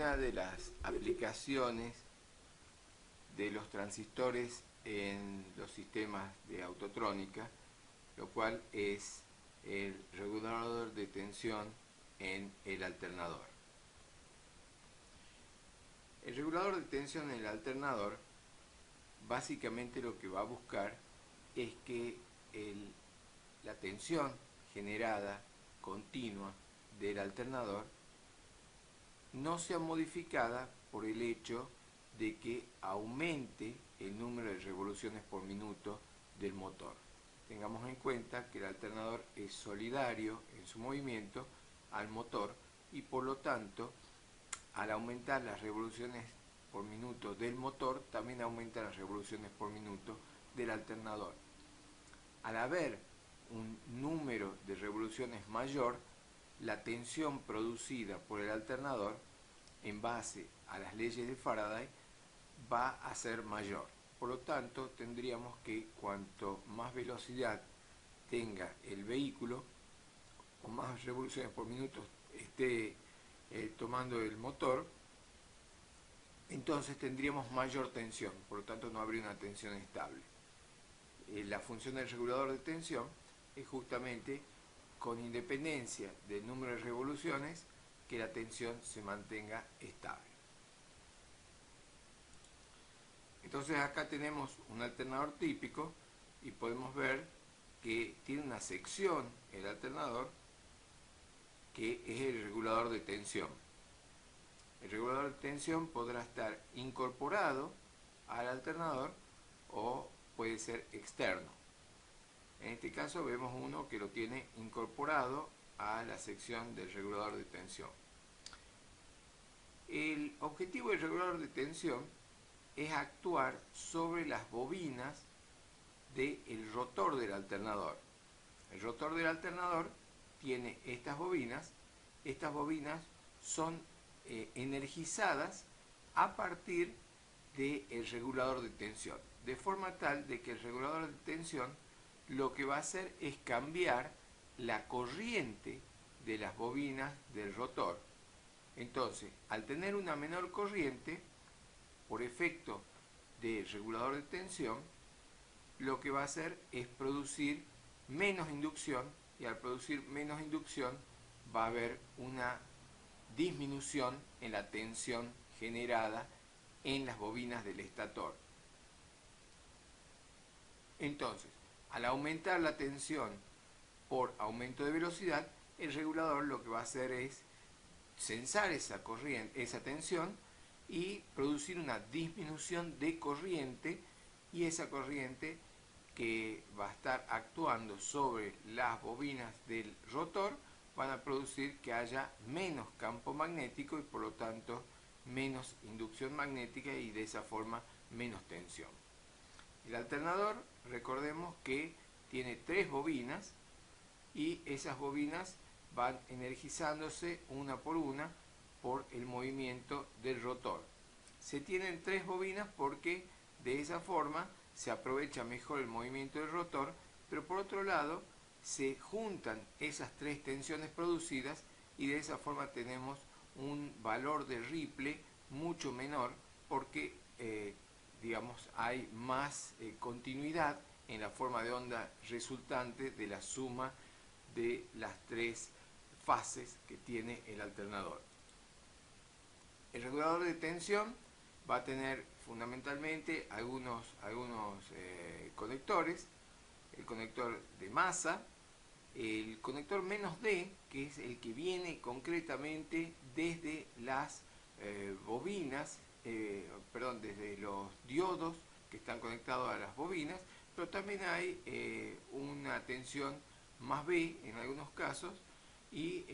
una de las aplicaciones de los transistores en los sistemas de autotrónica, lo cual es el regulador de tensión en el alternador. El regulador de tensión en el alternador básicamente lo que va a buscar es que la tensión generada continua del alternador no sea modificada por el hecho de que aumente el número de revoluciones por minuto del motor. Tengamos en cuenta que el alternador es solidario en su movimiento al motor y por lo tanto al aumentar las revoluciones por minuto del motor también aumenta las revoluciones por minuto del alternador. Al haber un número de revoluciones mayor, la tensión producida por el alternador en base a las leyes de Faraday va a ser mayor. Por lo tanto, tendríamos que cuanto más velocidad tenga el vehículo o más revoluciones por minuto esté tomando el motor, entonces tendríamos mayor tensión, por lo tanto no habría una tensión estable. La función del regulador de tensión es justamente, con independencia del número de revoluciones, que la tensión se mantenga estable. Entonces acá tenemos un alternador típico y podemos ver que tiene una sección el alternador que es el regulador de tensión. El regulador de tensión podrá estar incorporado al alternador o puede ser externo. En este caso vemos uno que lo tiene incorporado a la sección del regulador de tensión. El objetivo del regulador de tensión es actuar sobre las bobinas del rotor del alternador. El rotor del alternador tiene estas bobinas son energizadas a partir del regulador de tensión, de forma tal de que el regulador de tensión lo que va a hacer es cambiar la corriente de las bobinas del rotor. Entonces, al tener una menor corriente, por efecto del regulador de tensión, lo que va a hacer es producir menos inducción, y al producir menos inducción va a haber una disminución en la tensión generada en las bobinas del estator. Entonces, al aumentar la tensión por aumento de velocidad, el regulador lo que va a hacer es censar esa corriente, esa tensión, y producir una disminución de corriente, y esa corriente que va a estar actuando sobre las bobinas del rotor van a producir que haya menos campo magnético y por lo tanto menos inducción magnética y de esa forma menos tensión. El alternador, recordemos que tiene 3 bobinas y esas bobinas van energizándose una por el movimiento del rotor. Se tienen 3 bobinas porque de esa forma se aprovecha mejor el movimiento del rotor, pero por otro lado se juntan esas 3 tensiones producidas y de esa forma tenemos un valor de Ripple mucho menor porque digamos hay más continuidad en la forma de onda resultante de la suma de las 3 fases que tiene el alternador. El regulador de tensión va a tener fundamentalmente algunos conectores: el conector de masa, el conector -D, que es el que viene concretamente desde las bobinas, desde los diodos que están conectados a las bobinas, pero también hay una tensión +B en algunos casos y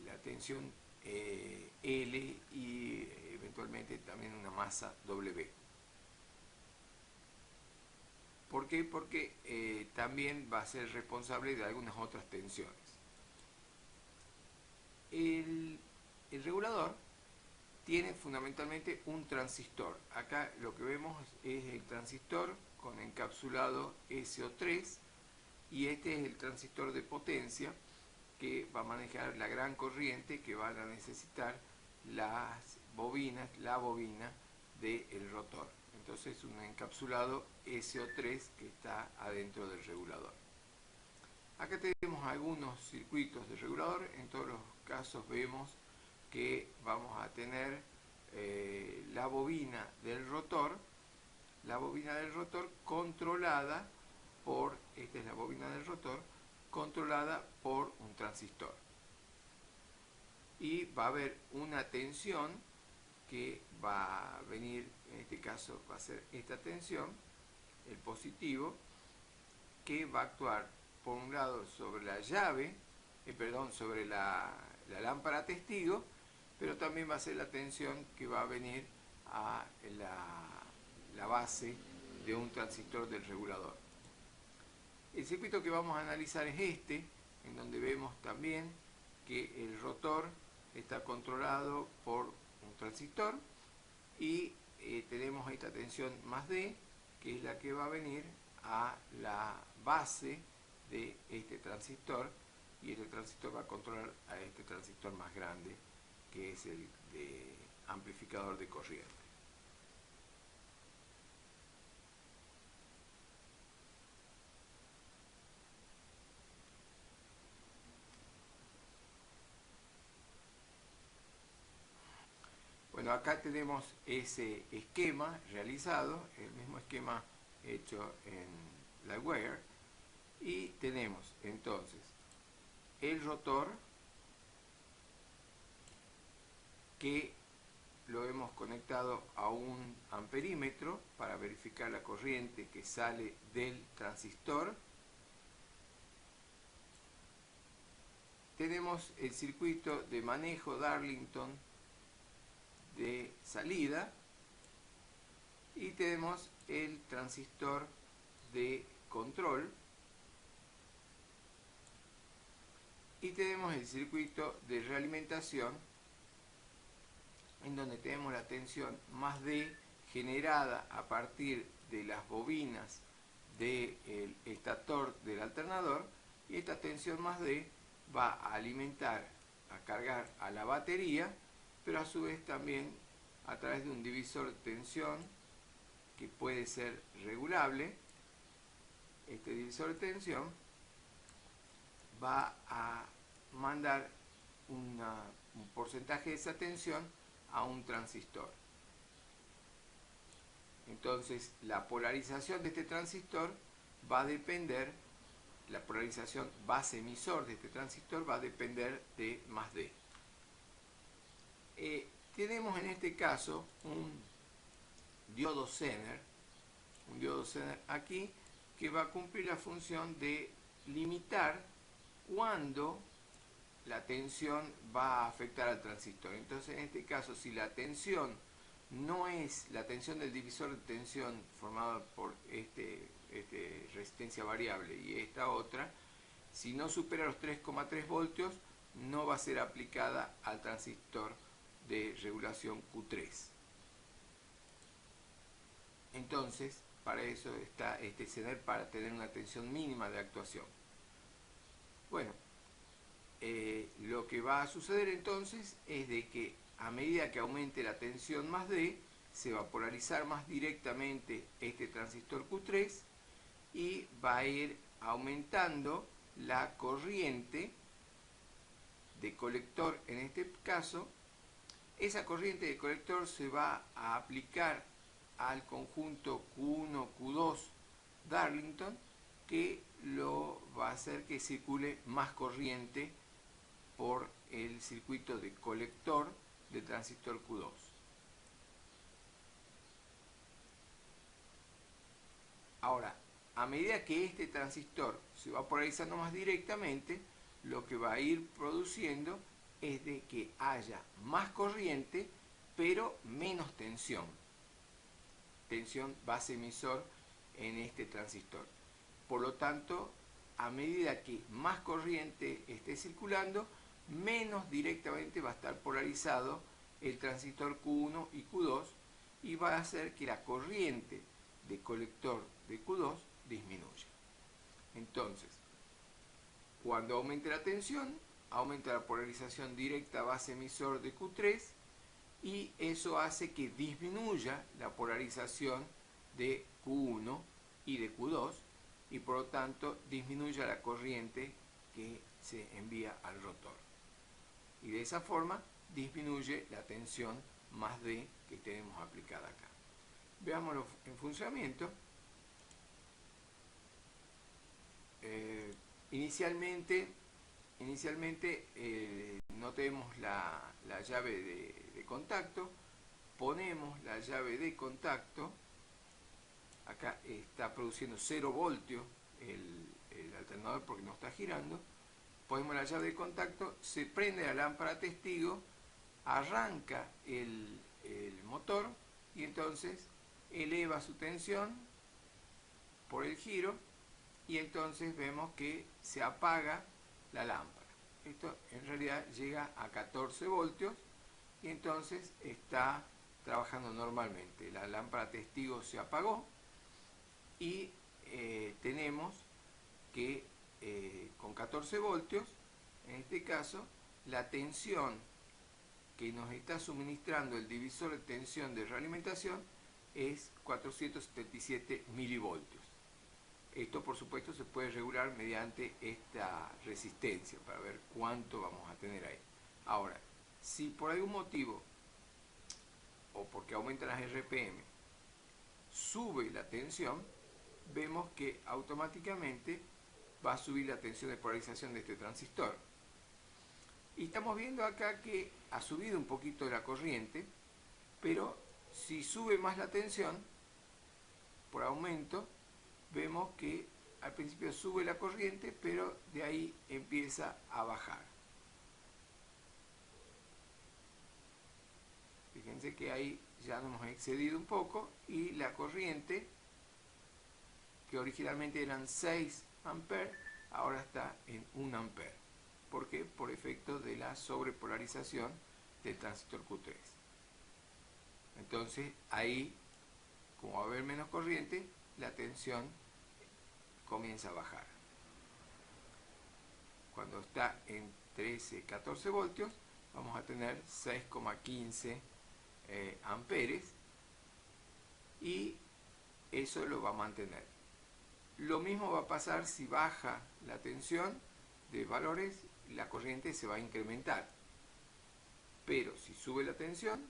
la tensión L y eventualmente también una masa W. ¿Por qué? Porque también va a ser responsable de algunas otras tensiones. El regulador tiene fundamentalmente un transistor. Acá lo que vemos es el transistor con encapsulado SO3 y este es el transistor de potencia que va a manejar la gran corriente que van a necesitar la bobina del rotor. Entonces un encapsulado SO3 que está adentro del regulador. Acá tenemos algunos circuitos de regulador. En todos los casos vemos que vamos a tener la bobina del rotor controlada por, esta es la bobina del rotor, controlada por un transistor. Y va a haber una tensión que va a venir, en este caso va a ser esta tensión, el positivo, que va a actuar por un lado sobre la llave, sobre la lámpara testigo, pero también va a ser la tensión que va a venir a la base de un transistor del regulador. El circuito que vamos a analizar es este, en donde vemos también que el rotor está controlado por un transistor y tenemos esta tensión más D, que es la que va a venir a la base de este transistor, y este transistor va a controlar a este transistor más grande, que es el de amplificador de corriente. Bueno, acá tenemos ese esquema realizado, el mismo esquema hecho en Livewire, y tenemos entonces el rotor, que lo hemos conectado a un amperímetro para verificar la corriente que sale del transistor. Tenemos el circuito de manejo Darlington de salida y tenemos el transistor de control y tenemos el circuito de realimentación, en donde tenemos la tensión más D generada a partir de las bobinas del estator del alternador, y esta tensión más D va a alimentar, a cargar a la batería, pero a su vez también a través de un divisor de tensión que puede ser regulable. Este divisor de tensión va a mandar un porcentaje de esa tensión a un transistor. Entonces la polarización de este transistor va a depender, la polarización base emisor de este transistor va a depender de más D. Tenemos en este caso un diodo Zener aquí, que va a cumplir la función de limitar cuando la tensión va a afectar al transistor. Entonces, en este caso, si la tensión no es la tensión del divisor de tensión formado por resistencia variable y esta otra, si no supera los 3,3 voltios, no va a ser aplicada al transistor de regulación Q3. Entonces, para eso está este Zener, para tener una tensión mínima de actuación. Bueno, lo que va a suceder entonces es de que a medida que aumente la tensión más D, se va a polarizar más directamente este transistor Q3 y va a ir aumentando la corriente de colector. En este caso, esa corriente de colector se va a aplicar al conjunto Q1, Q2 Darlington, que lo va a hacer que circule más corriente por el circuito de colector del transistor Q2. Ahora, a medida que este transistor se va polarizando más directamente, lo que va a ir produciendo es de que haya más corriente, pero menos tensión. Tensión base emisor en este transistor. Por lo tanto, a medida que más corriente esté circulando, menos directamente va a estar polarizado el transistor Q1 y Q2, y va a hacer que la corriente de colector de Q2 disminuya. Entonces, cuando aumente la tensión, aumenta la polarización directa base emisor de Q3 y eso hace que disminuya la polarización de Q1 y de Q2 y por lo tanto disminuya la corriente que se envía al rotor. Y de esa forma disminuye la tensión más D que tenemos aplicada acá. Veámoslo en funcionamiento. Inicialmente no tenemos la llave de contacto, ponemos la llave de contacto, acá está produciendo 0 voltios el alternador porque no está girando, ponemos la llave de contacto, se prende la lámpara testigo, arranca el motor y entonces eleva su tensión por el giro y entonces vemos que se apaga la lámpara. Esto en realidad llega a 14 voltios y entonces está trabajando normalmente. La lámpara testigo se apagó y tenemos que con 14 voltios, en este caso, la tensión que nos está suministrando el divisor de tensión de realimentación es 477 milivoltios. Esto, por supuesto, se puede regular mediante esta resistencia para ver cuánto vamos a tener ahí. Ahora, si por algún motivo, o porque aumentan las RPM, sube la tensión, vemos que automáticamente va a subir la tensión de polarización de este transistor. Y estamos viendo acá que ha subido un poquito la corriente, pero si sube más la tensión, por aumento, vemos que al principio sube la corriente, pero de ahí empieza a bajar. Fíjense que ahí ya nos hemos excedido un poco y la corriente, que originalmente eran 6 amperes, ahora está en 1 ampere. ¿Por qué? Por efecto de la sobrepolarización del transistor Q3. Entonces ahí, como va a haber menos corriente, la tensión comienza a bajar. Cuando está en 13-14 voltios, vamos a tener 6,15 amperes y eso lo va a mantener. Lo mismo va a pasar si baja la tensión de valores, la corriente se va a incrementar. Pero si sube la tensión,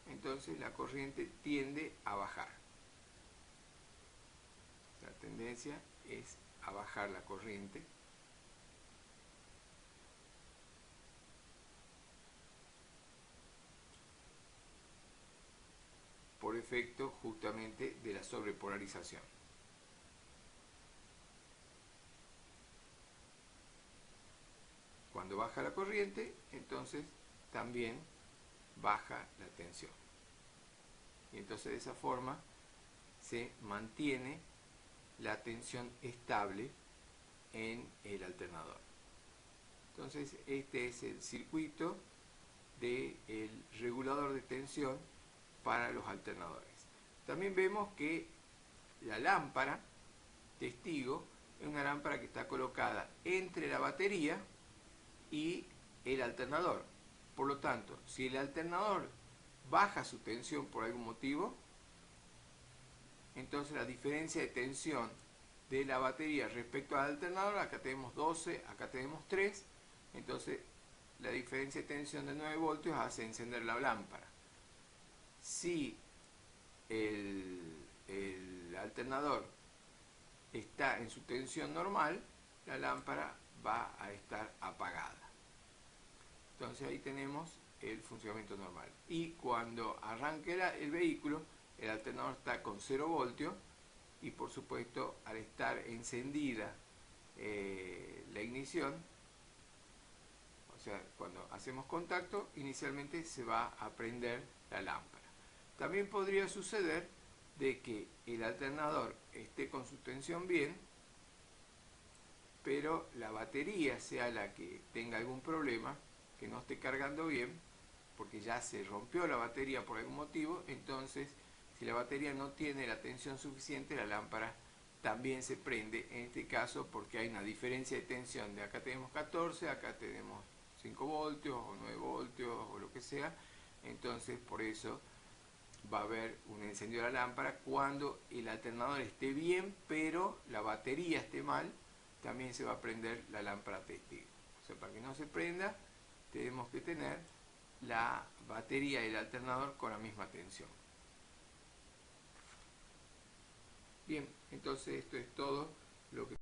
entonces la corriente tiende a bajar. La tendencia es a bajar la corriente. Por efecto justamente de la sobrepolarización. Cuando baja la corriente, entonces también baja la tensión. Y entonces de esa forma se mantiene la tensión estable en el alternador. Entonces este es el circuito del regulador de tensión para los alternadores. También vemos que la lámpara testigo es una lámpara que está colocada entre la batería y el alternador. Por lo tanto, si el alternador baja su tensión por algún motivo, entonces la diferencia de tensión de la batería respecto al alternador, acá tenemos 12, acá tenemos 3, entonces la diferencia de tensión de 9 voltios hace encender la lámpara. Si el alternador está en su tensión normal, la lámpara va a estar apagada. Entonces ahí tenemos el funcionamiento normal. Y cuando arranque el vehículo, el alternador está con 0 voltios y por supuesto al estar encendida la ignición, o sea, cuando hacemos contacto, inicialmente se va a prender la lámpara. También podría suceder de que el alternador esté con su tensión bien, pero la batería sea la que tenga algún problema, que no esté cargando bien, porque ya se rompió la batería por algún motivo. Entonces, si la batería no tiene la tensión suficiente, la lámpara también se prende, en este caso porque hay una diferencia de tensión. De acá tenemos 14, acá tenemos 5 voltios o 9 voltios o lo que sea, Entonces, por eso va a haber un encendido de la lámpara. Cuando el alternador esté bien, pero la batería esté mal, también se va a prender la lámpara testigo. O sea, para que no se prenda, tenemos que tener la batería y el alternador con la misma tensión. Bien, entonces esto es todo lo que